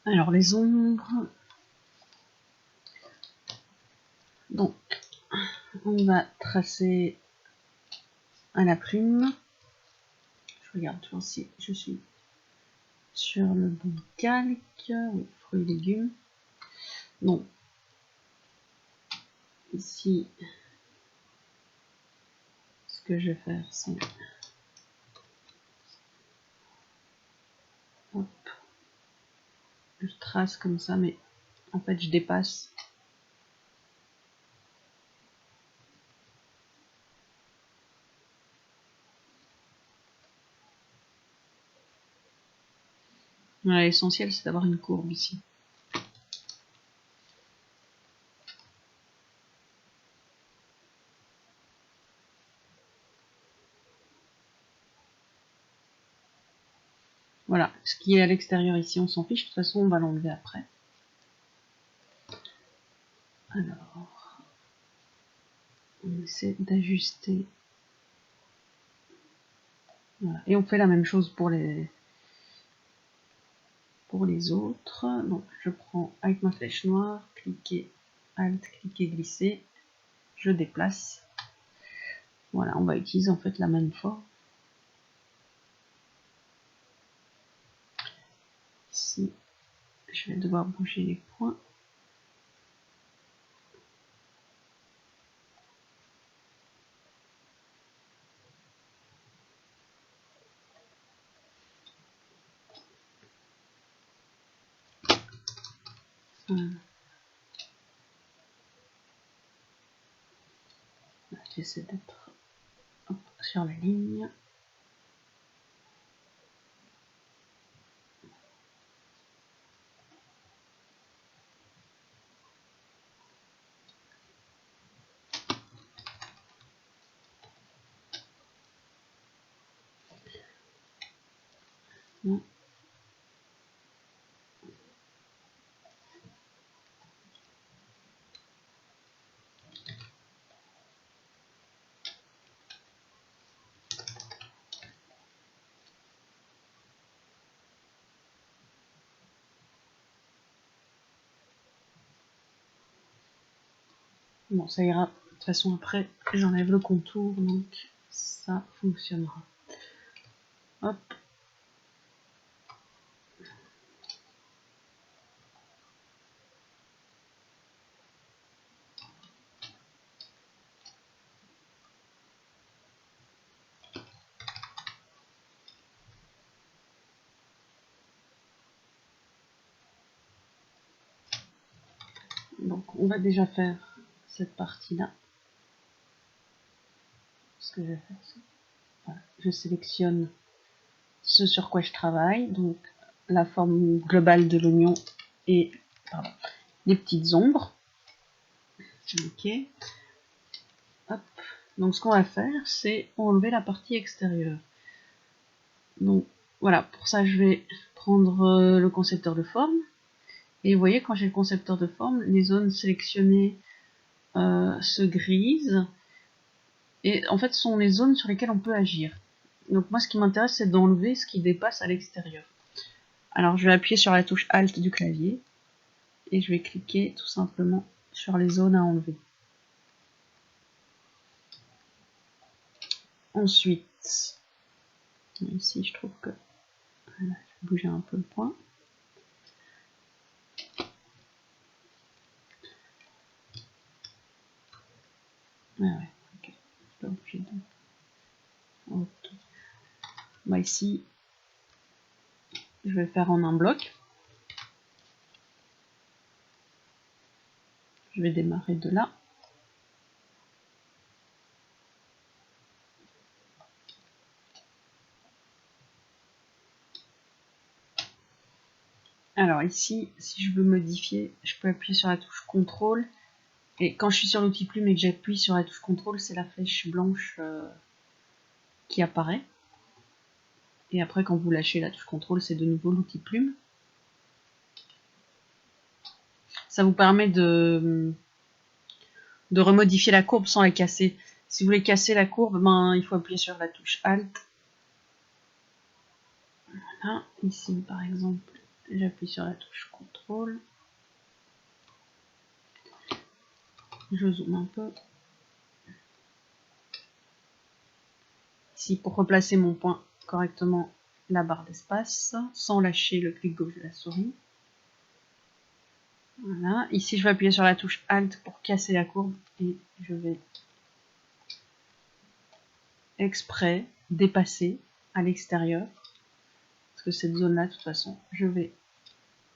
Alors les ombres. Donc on va tracer à la plume. Je regarde voir si je suis sur le bon calque. Oui, fruits et légumes. Donc ici, ce que je vais faire, c'est hop, je trace comme ça, mais en fait je dépasse. Voilà, l'essentiel c'est d'avoir une courbe ici. Voilà, ce qui est à l'extérieur ici, on s'en fiche, de toute façon on va l'enlever après. Alors, on essaie d'ajuster. Voilà. Et on fait la même chose pour les autres. Donc je prends avec ma flèche noire, cliquer, Alt, cliquer, glisser, je déplace. Voilà, on va utiliser en fait la même forme. Ici, je vais devoir bouger les points. Voilà. J'essaie d'être sur la ligne. Non. Bon, ça ira. De toute façon, après, j'enlève le contour, donc ça fonctionnera. Hop. Donc, on va déjà faire cette partie-là. Ce que je vais faire, c'est... Voilà. Je sélectionne ce sur quoi je travaille, donc la forme globale de l'oignon et les petites ombres. Ok. Hop. Donc ce qu'on va faire, c'est enlever la partie extérieure. Donc voilà, pour ça je vais prendre le concepteur de forme. Et vous voyez, quand j'ai le concepteur de forme, les zones sélectionnées se grisent. Et en fait, ce sont les zones sur lesquelles on peut agir. Donc moi, ce qui m'intéresse, c'est d'enlever ce qui dépasse à l'extérieur. Alors, je vais appuyer sur la touche Alt du clavier. Et je vais cliquer tout simplement sur les zones à enlever. Ensuite, ici, je trouve que... Voilà, je vais bouger un peu le point. Ah ouais, ok. Je dois bouger de... Ok. Bah ici, je vais faire en un bloc. Je vais démarrer de là. Alors ici, si je veux modifier, je peux appuyer sur la touche CTRL. Et quand je suis sur l'outil plume et que j'appuie sur la touche CTRL, c'est la flèche blanche qui apparaît. Et après, quand vous lâchez la touche CTRL, c'est de nouveau l'outil plume. Ça vous permet de remodifier la courbe sans la casser. Si vous voulez casser la courbe, ben, il faut appuyer sur la touche Alt. Voilà, ici par exemple, J'appuie sur la touche CTRL. Je zoome un peu. Ici, pour replacer mon point correctement, la barre d'espace, sans lâcher le clic gauche de la souris. Voilà. Ici, je vais appuyer sur la touche Alt pour casser la courbe et je vais exprès dépasser à l'extérieur. Parce que cette zone-là, de toute façon, je vais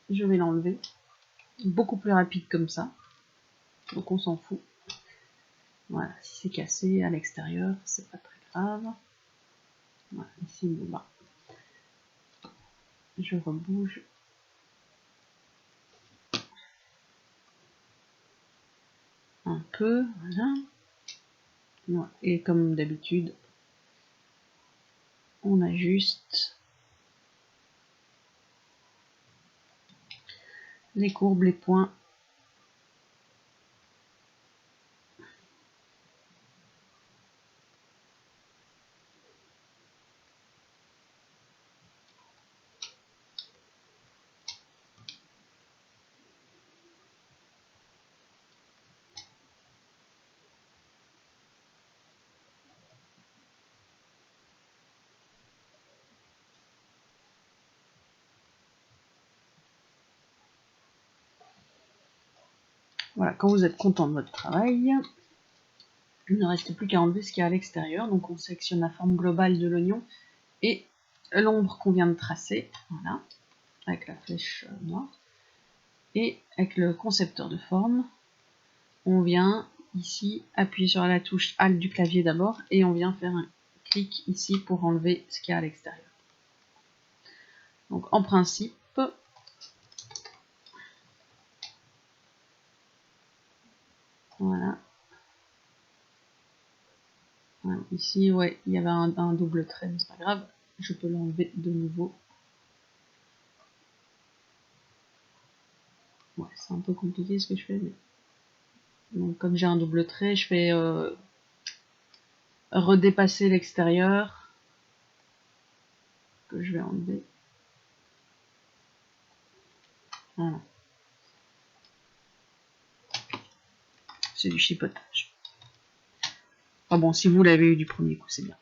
l'enlever. Beaucoup plus rapide comme ça. Donc on s'en fout. Voilà, si c'est cassé à l'extérieur, c'est pas très grave. Voilà, ici, bon, bah, je rebouge. Un peu, voilà. Voilà. Et comme d'habitude, on ajuste les courbes, les points. Voilà, quand vous êtes content de votre travail, il ne reste plus qu'à enlever ce qu'il y a à l'extérieur. Donc on sélectionne la forme globale de l'oignon et l'ombre qu'on vient de tracer, voilà, avec la flèche noire. Et avec le concepteur de forme, on vient ici appuyer sur la touche Alt du clavier d'abord et on vient faire un clic ici pour enlever ce qu'il y a à l'extérieur. Donc en principe, voilà. Voilà. Ici, ouais, il y avait un double trait, mais c'est pas grave, je peux l'enlever de nouveau. Ouais, c'est un peu compliqué ce que je fais, mais... Donc comme j'ai un double trait, je fais redépasser l'extérieur, que je vais enlever. Voilà. C'est du chipotage. Enfin bon, si vous l'avez eu du premier coup, c'est bien.